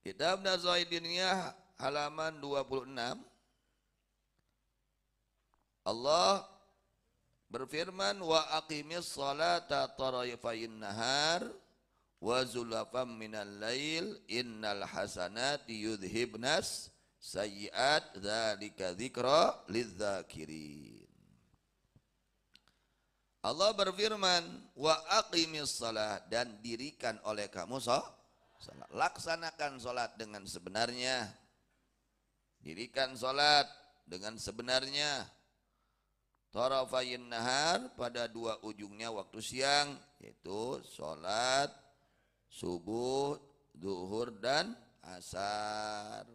Kitab Nazaidiniyah halaman 26. Allah berfirman, wa aqimis salata tarafayin nahar wa zulafam minal lail innal hasanati yudhibnas sayyiat dzalika dzikra lidzakirin. Allah berfirman, wa aqimis salat, dan dirikan oleh kamu salat. Laksanakan salat dengan sebenarnya. Dirikan salat dengan sebenarnya. Tarafayin nahar, pada dua ujungnya waktu siang, yaitu salat subuh, zuhur dan asar.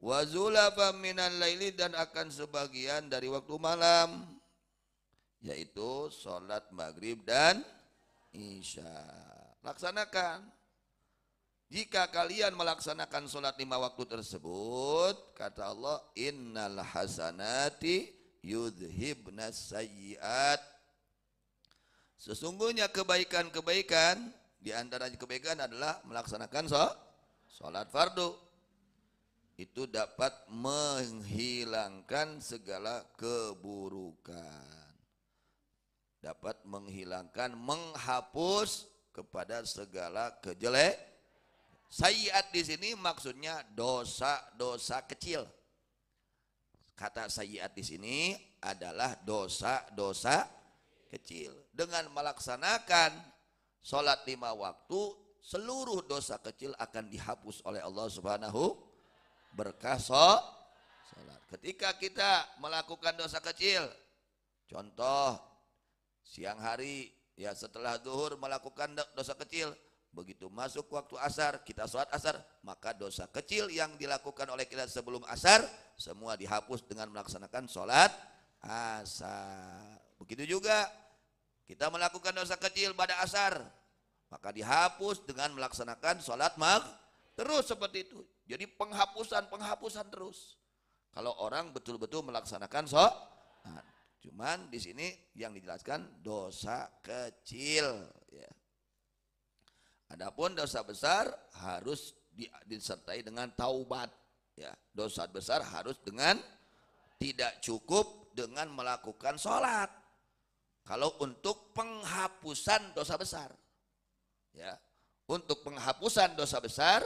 Wa zulafam minal laili, dan akan sebagian dari waktu malam, yaitu sholat maghrib dan isya. Laksanakan. Jika kalian melaksanakan sholat 5 waktu tersebut, kata Allah, innal hasanati yudhibnas sayyiat. Sesungguhnya kebaikan-kebaikan, di antara kebaikan adalah melaksanakan sholat fardu. Itu dapat menghilangkan segala keburukan. Dapat menghilangkan, menghapus kepada segala kejelekan. Sayyiat di sini maksudnya dosa-dosa kecil. Kata sayyiat di sini adalah dosa-dosa kecil. Dengan melaksanakan sholat 5 waktu, seluruh dosa kecil akan dihapus oleh Allah Subhanahu berkah sholat. Ketika kita melakukan dosa kecil, contoh siang hari, ya setelah zuhur melakukan dosa kecil, begitu masuk waktu asar, kita sholat asar, maka dosa kecil yang dilakukan oleh kita sebelum asar, semua dihapus dengan melaksanakan sholat asar. Begitu juga kita melakukan dosa kecil pada asar, maka dihapus dengan melaksanakan sholat maghrib. Terus seperti itu. Jadi penghapusan terus. Kalau orang betul-betul melaksanakan sholat. Nah, cuman di sini yang dijelaskan dosa kecil. Ya. Adapun dosa besar harus disertai dengan taubat. Ya, dosa besar harus dengan, tidak cukup dengan melakukan sholat. Kalau untuk penghapusan dosa besar, ya, untuk penghapusan dosa besar,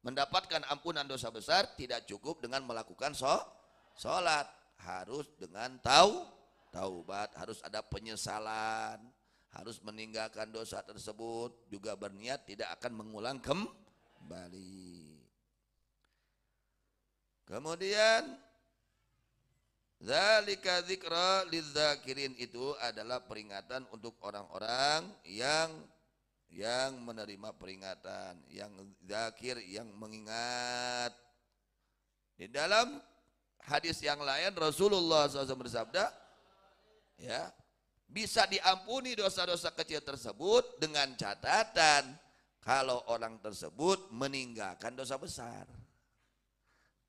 mendapatkan ampunan dosa besar, tidak cukup dengan melakukan sholat, harus dengan taubat, harus ada penyesalan. Harus meninggalkan dosa tersebut, juga berniat tidak akan mengulang kembali. Kemudian dzalika dzikra lidzakirin, itu adalah peringatan untuk orang-orang yang menerima peringatan, yang zakir, yang mengingat. Di dalam hadis yang lain Rasulullah SAW bersabda, ya, bisa diampuni dosa-dosa kecil tersebut dengan catatan kalau orang tersebut meninggalkan dosa besar.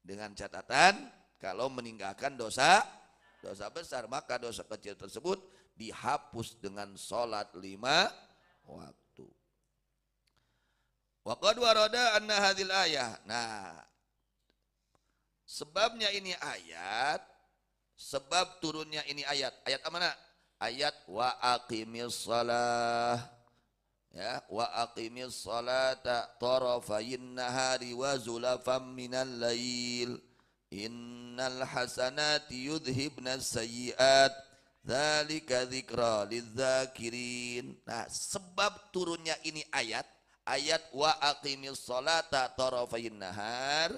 Dengan catatan kalau meninggalkan dosa besar, maka dosa kecil tersebut dihapus dengan sholat 5 waktu. Wa qad warada anna hadhil ayah. Nah, sebabnya ini ayat, sebab turunnya ini ayat apa mana? Ayat wa aqimis shalah, ya, wa aqimis salata tarafayin nahari wa zulafam minal lail innal hasanati yudhibnas sayyiat dzalika dzikra lidzakirin. Nah, sebab turunnya ini ayat wa aqimis salata tarafayin nahar,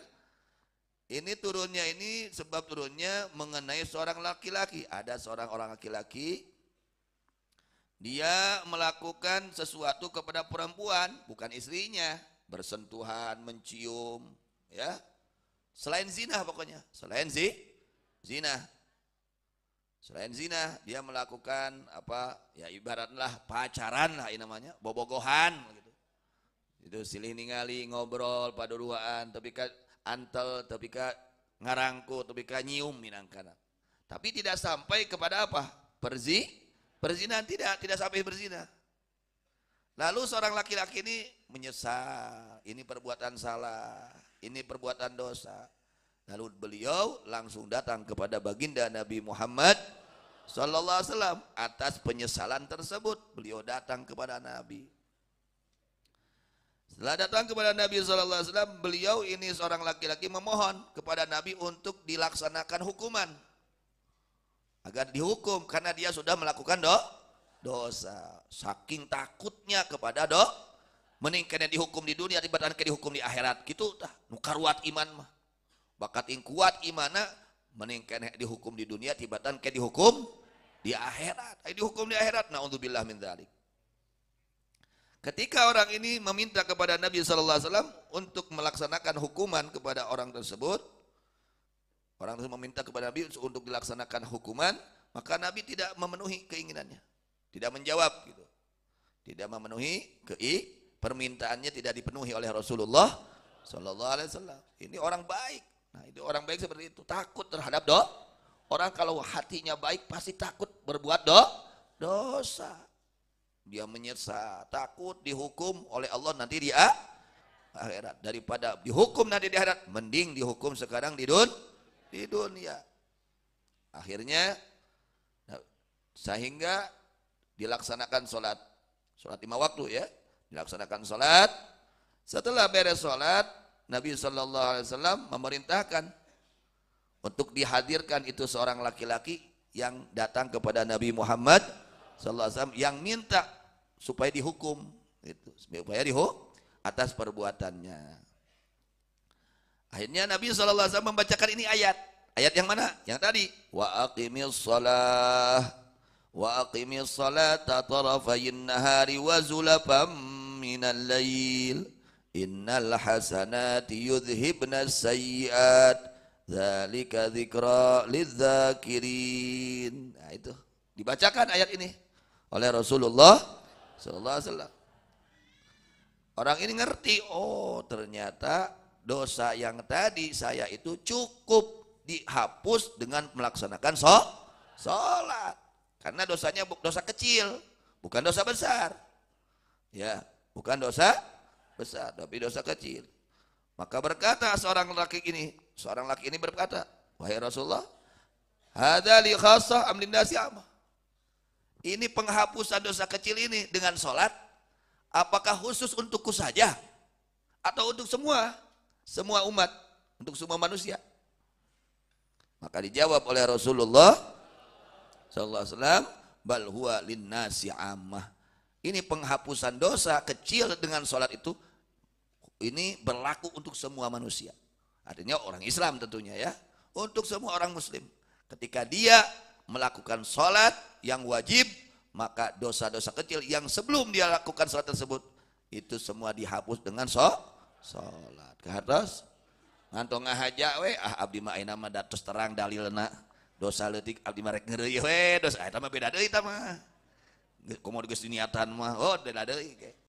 ini turunnya, ini sebab turunnya mengenai seorang laki-laki. Ada seorang orang laki-laki, dia melakukan sesuatu kepada perempuan, bukan istrinya, bersentuhan, mencium, ya, selain zina pokoknya, selain zina, dia melakukan apa? Ya ibaratlah pacaran lah ini namanya, bobogohan gitu. Itu silih ningali ngobrol paduruan, tapi kan antel, tapi ka ngarangku, tapi ka nyium minangkana. Tapi tidak sampai kepada apa? Perzinahan, tidak sampai berzina. Lalu seorang laki-laki ini menyesal, ini perbuatan salah, ini perbuatan dosa. Lalu beliau langsung datang kepada baginda Nabi Muhammad sallallahu alaihi wasallam atas penyesalan tersebut. Beliau datang kepada Nabi. Setelah datang kepada Nabi sallallahu alaihi wasallam, beliau ini seorang laki-laki memohon kepada Nabi untuk dilaksanakan hukuman. Agar dihukum karena dia sudah melakukan dosa. Saking takutnya kepada mending kena dihukum di dunia tibatan kena dihukum di akhirat. Gitu tah nu karuat iman mah. Bakat ing kuat imana mending kena dihukum di dunia tibatan kena dihukum di akhirat. Ai dihukum di akhirat naudzubillah min dzalik. Ketika orang ini meminta kepada Nabi sallallahu alaihi wasallam untuk melaksanakan hukuman kepada orang tersebut, orang tersebut meminta kepada Nabi untuk dilaksanakan hukuman, maka Nabi tidak memenuhi keinginannya. Tidak menjawab gitu. Tidak memenuhi permintaannya tidak dipenuhi oleh Rasulullah sallallahu alaihi wasallam. Ini orang baik. Nah, itu orang baik seperti itu, takut terhadap orang kalau hatinya baik pasti takut berbuat dosa. Dia menyesal, takut dihukum oleh Allah nanti di akhirat. Daripada dihukum nanti di akhirat, mending dihukum sekarang di dunia. Akhirnya sehingga dilaksanakan sholat 5 waktu ya, dilaksanakan sholat. Setelah beres sholat, Nabi sallallahu alaihi wasallam memerintahkan untuk dihadirkan itu seorang laki-laki yang datang kepada Nabi Muhammad sallallahu alaihi wasallam yang minta supaya dihukum itu, supaya dihukum atas perbuatannya. Akhirnya Nabi sallallahu alaihi wasallam membacakan ini ayat yang mana? Yang tadi, wa aqimis salata tarafayin nahari wa zulafam minal lail innal hasanati yudhibnas sayyiat dzalika dzikra lidzakirin. Nah, itu dibacakan ayat ini oleh Rasulullah sallallahu alaihi wasallam. Orang ini ngerti, oh ternyata dosa yang tadi saya itu cukup dihapus dengan melaksanakan sholat. Karena dosanya dosa kecil, bukan dosa besar. Ya, bukan dosa besar, tapi dosa kecil. Maka berkata seorang laki ini berkata, wahai Rasulullah, hadza li khassah am linnasi amma. Ini penghapusan dosa kecil ini dengan sholat, apakah khusus untukku saja atau untuk semua umat, untuk semua manusia? Maka dijawab oleh Rasulullah sallallahu alaihi wasallam, bal huwa linnasi ammah. Ini penghapusan dosa kecil dengan sholat itu ini berlaku untuk semua manusia. Artinya orang Islam tentunya ya, untuk semua orang muslim. Ketika dia melakukan sholat yang wajib, maka dosa-dosa kecil yang sebelum dia lakukan sholat tersebut itu semua dihapus dengan sholat. Ke atas ngantong ngahaja we abdi mah ayeuna mah datos terang dalilna dosa leutik abdi mah rek ngeureuyeuh we dosa eta mah beda deui eta mah. Komo geus niatan mah oh beda deui.